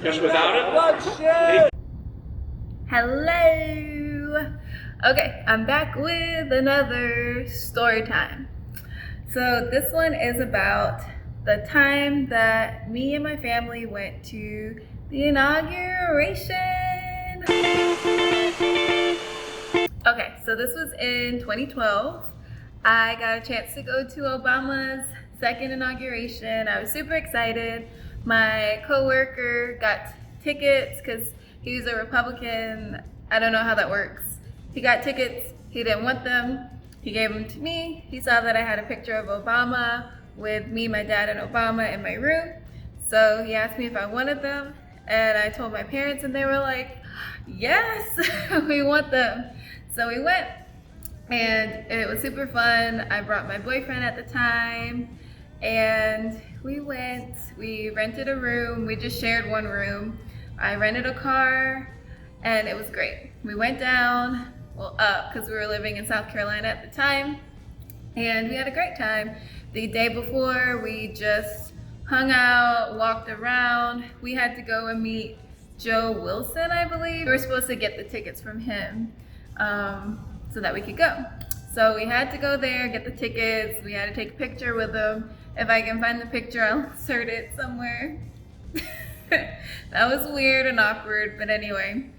Because without it, bloodshed! Hello! Okay, I'm back with another story time. So this one is about the time that me and my family went to the inauguration. Okay, so this was in 2012. I got a chance to go to Obama's second inauguration. I was super excited. My coworker got tickets because he was a Republican. I don't know how that works. He got tickets. He didn't want them. He gave them to me. He saw that I had a picture of Obama with me, my dad, and Obama in my room. So he asked me if I wanted them. And I told my parents and they were like, yes, we want them. So we went and it was super fun. I brought my boyfriend at the time and we went, we rented a room. We just shared one room. I rented a car and it was great. We went down, well up, because we were living in South Carolina at the time, and we had a great time. The day before, we just hung out, walked around. We had to go and meet Joe Wilson, I believe. We were supposed to get the tickets from him so that we could go. So we had to go there, get the tickets. We had to take a picture with him. If I can find the picture, I'll insert it somewhere. That was weird and awkward, but anyway.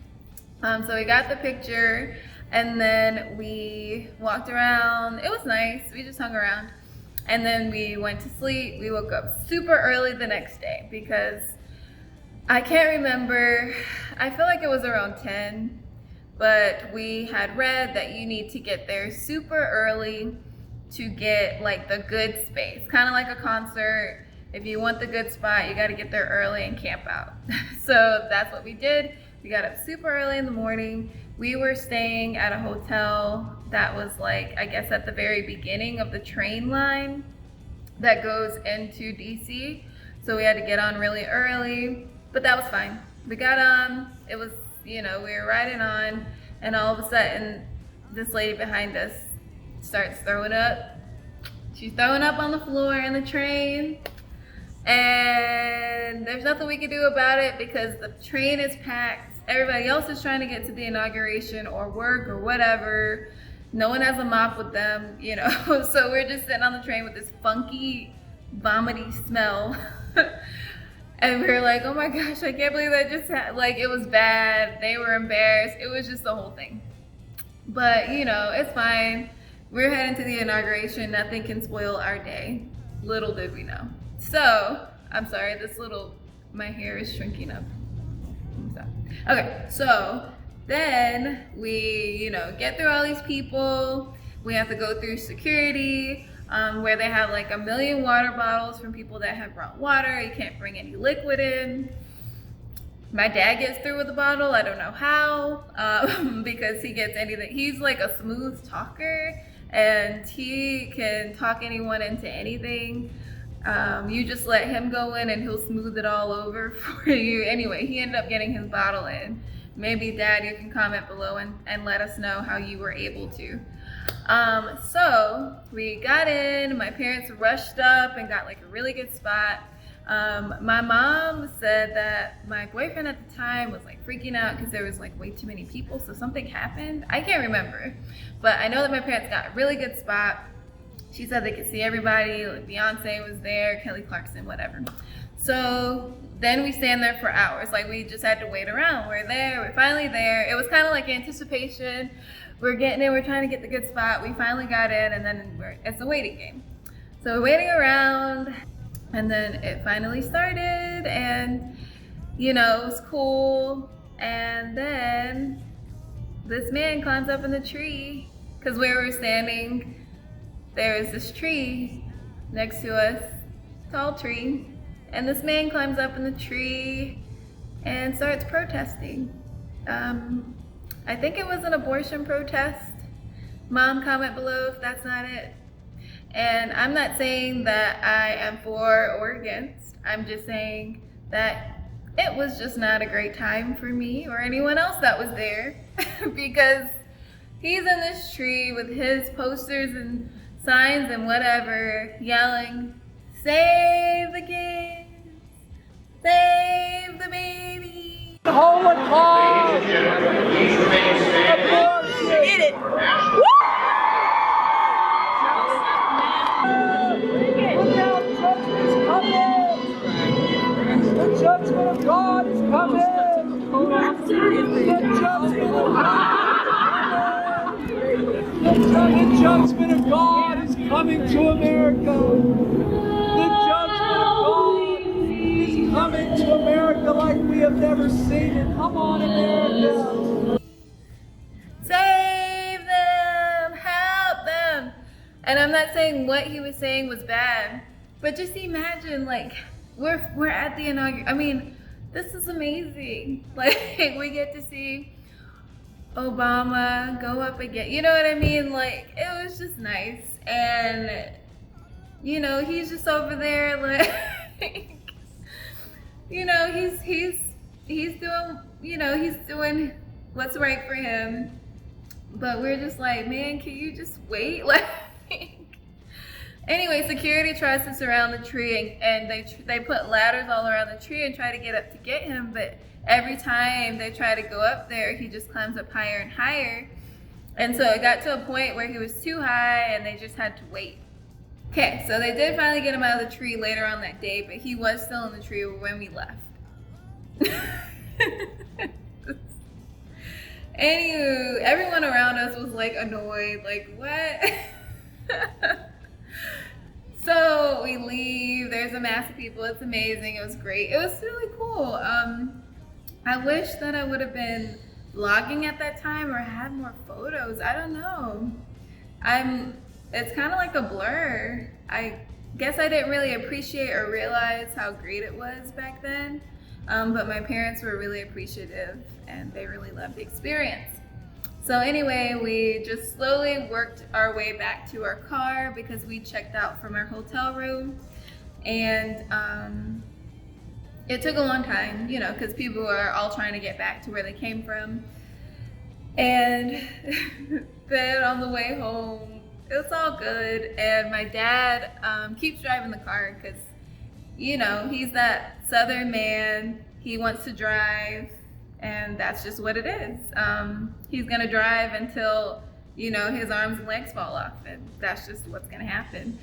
So we got the picture and then we walked around. It was nice. We just hung around. And then we went to sleep. We woke up super early the next day because I can't remember. I feel like it was around 10, but we had read that you need to get there super early to get like the good space, kind of like a concert. If you want the good spot, you got to get there early and camp out. So that's what we did. We got up super early in the morning. We were staying at a hotel that was like, I guess at the very beginning of the train line that goes into DC. So we had to get on really early, but that was fine. We got on, it was, you know, we were riding on, and all of a sudden this lady behind us starts throwing up. She's throwing up on the floor in the train. And there's nothing we can do about it because the train is packed. Everybody else is trying to get to the inauguration or work or whatever. No one has a mop with them, you know. So we're just sitting on the train with this funky, vomity smell. And we were like, oh my gosh, I can't believe that just happened. Like, it was bad. They were embarrassed. It was just the whole thing. But, you know, it's fine. We're heading to the inauguration. Nothing can spoil our day. Little did we know. So, I'm sorry, my hair is shrinking up. Okay, so then we, you know, get through all these people. We have to go through security, where they have like 1 million water bottles from people that have brought water. You can't bring any liquid in. My dad gets through with the bottle. I don't know how, because he gets anything. He's like a smooth talker and he can talk anyone into anything. You just let him go in and he'll smooth it all over for you. Anyway, he ended up getting his bottle in. Maybe Dad, you can comment below and let us know how you were able to. So we got in, my parents rushed up and got like a really good spot. My mom said that my boyfriend at the time was like freaking out because there was like way too many people, so something happened. I can't remember, but I know that my parents got a really good spot. She said they could see everybody, like Beyonce was there, Kelly Clarkson, whatever. So then we stand there for hours. Like, we just had to wait around. We're there, we're finally there. It was kind of like anticipation. We're getting in, we're trying to get the good spot. We finally got in, and then it's a waiting game. So we're waiting around, and then it finally started, and you know, it was cool. And then this man climbs up in the tree, because where we were standing, there is this tree next to us, tall tree, and this man climbs up in the tree and starts protesting. I think it was an abortion protest. Mom, comment below if that's not it. And I'm not saying that I am for or against. I'm just saying that it was just not a great time for me or anyone else that was there because he's in this tree with his posters and signs and whatever, yelling, "Save the kids, save the babies." judgment of God is coming. The judgment of God is coming to America. The judgment of God is coming to America like we have never seen it. Come on, America. Save them, help them. And I'm not saying what he was saying was bad, but just imagine, like, we're at the inauguration. I mean, this is amazing. Like, we get to see Obama go up again. You know what I mean? Like, it was just nice. And, you know, he's just over there, like, you know, he's doing, you know, he's doing what's right for him. But we're just like, man, can you just wait? Like, anyway, security tries to surround the tree, and they put ladders all around the tree and try to get up to get him. But every time they try to go up there, he just climbs up higher and higher. And so it got to a point where he was too high, and they just had to wait. Okay, so they did finally get him out of the tree later on that day, but he was still in the tree when we left. Anywho, everyone around us was like annoyed, like, what? So we leave, there's a mass of people, it's amazing, it was great, it was really cool. I wish that I would have been vlogging at that time or had more photos, I don't know. It's kind of like a blur. I guess I didn't really appreciate or realize how great it was back then. But my parents were really appreciative and they really loved the experience. So anyway, we just slowly worked our way back to our car because we checked out from our hotel room. And it took a long time, you know, because people were all trying to get back to where they came from. And then on the way home, it was all good. And my dad keeps driving the car because, you know, he's that Southern man. He wants to drive, and that's just what it is. He's gonna drive until, you know, his arms and legs fall off, and that's just what's gonna happen.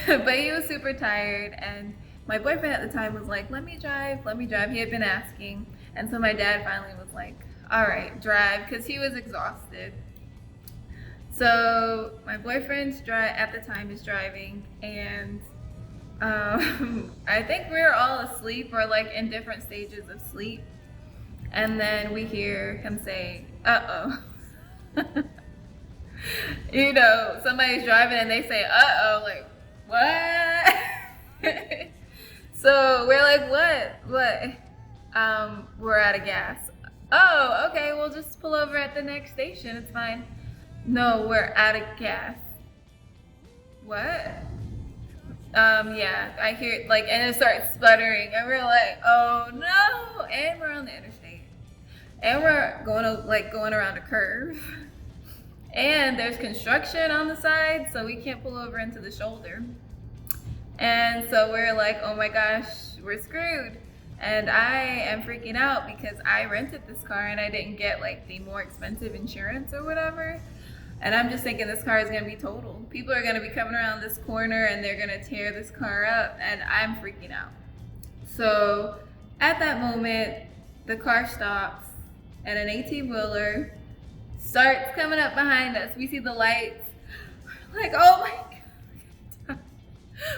But he was super tired, and my boyfriend at the time was like, let me drive, let me drive. He had been asking, and so my dad finally was like, all right, drive, because he was exhausted. So my boyfriend's at the time is driving, and I think we were all asleep or like in different stages of sleep. And then we hear him say, uh-oh. You know, somebody's driving and they say, uh-oh, like, what? So we're like, what? We're out of gas. Oh, okay, we'll just pull over at the next station, it's fine. No, we're out of gas. What? Yeah, I hear, like, and it starts sputtering, and we're like, oh no, and we're on the interstate. And we're going around a curve. And there's construction on the side, so we can't pull over into the shoulder. And so we're like, oh my gosh, we're screwed. And I am freaking out because I rented this car and I didn't get like the more expensive insurance or whatever. And I'm just thinking this car is gonna be totaled. People are gonna be coming around this corner and they're gonna tear this car up, and I'm freaking out. So at that moment, the car stops and an 18-wheeler starts coming up behind us. We see the lights. We're like, oh my God,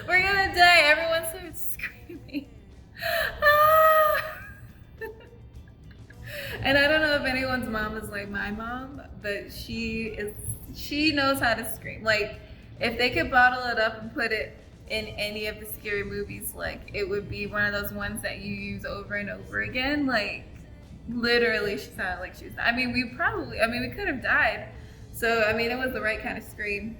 we're gonna die. Everyone starts screaming. Ah! And I don't know if anyone's mom is like my mom, but she knows how to scream. Like, if they could bottle it up and put it in any of the scary movies, like, it would be one of those ones that you use over and over again. Like, literally, she sounded like she was, we could have died. So, I mean, it was the right kind of scream.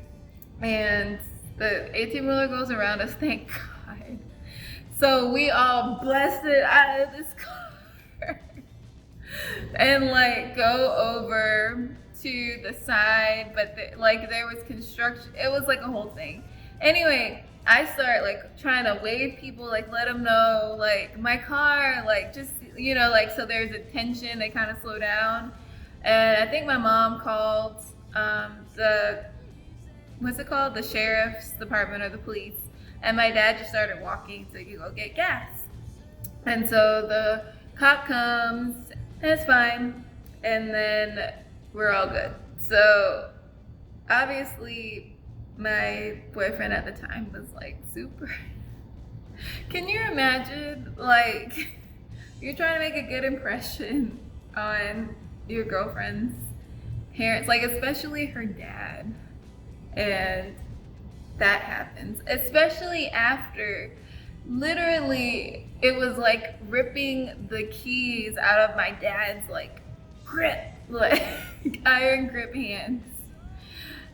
And the 18-wheeler goes around us, thank God. So we all busted out of this car and like go over to the side, but there was construction. It was like a whole thing. Anyway, I start like trying to wave people, like let them know, like my car, like just, you know, like, so there's a tension, they kind of slow down. And I think my mom called the sheriff's department or the police. And my dad just started walking to go get gas. And so the cop comes, and it's fine, and then we're all good. So obviously my boyfriend at the time was like super. Can you imagine, like, you're trying to make a good impression on your girlfriend's parents, like especially her dad, and that happens, especially after literally it was like ripping the keys out of my dad's like grip, like iron grip hands,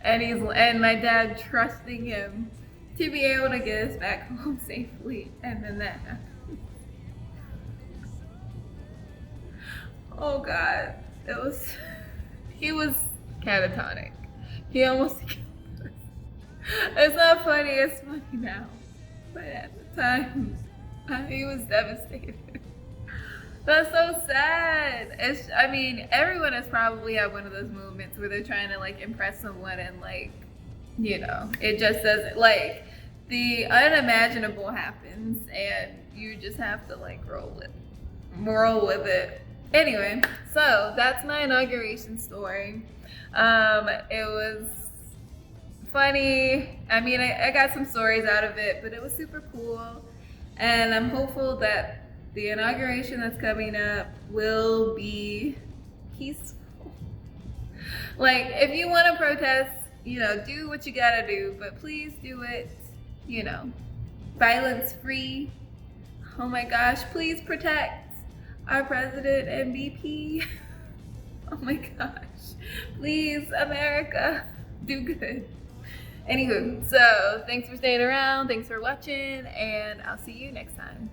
and my dad trusting him to be able to get us back home safely, and then that happened. Oh God, he was catatonic. He almost killed us. It's not funny, it's funny now. But at the time, he was devastated. That's so sad. I mean, everyone has probably had one of those moments where they're trying to like impress someone and like, you know, it just doesn't, like, the unimaginable happens and you just have to like roll with it. Anyway, so that's my inauguration story. It was funny. I mean, I got some stories out of it, but it was super cool. And I'm hopeful that the inauguration that's coming up will be peaceful. Like, if you want to protest, you know, do what you gotta do, but please do it, you know, violence free. Oh my gosh, please protect our president and VP. Oh my gosh. Please, America, do good. Anywho, so thanks for staying around, thanks for watching, and I'll see you next time.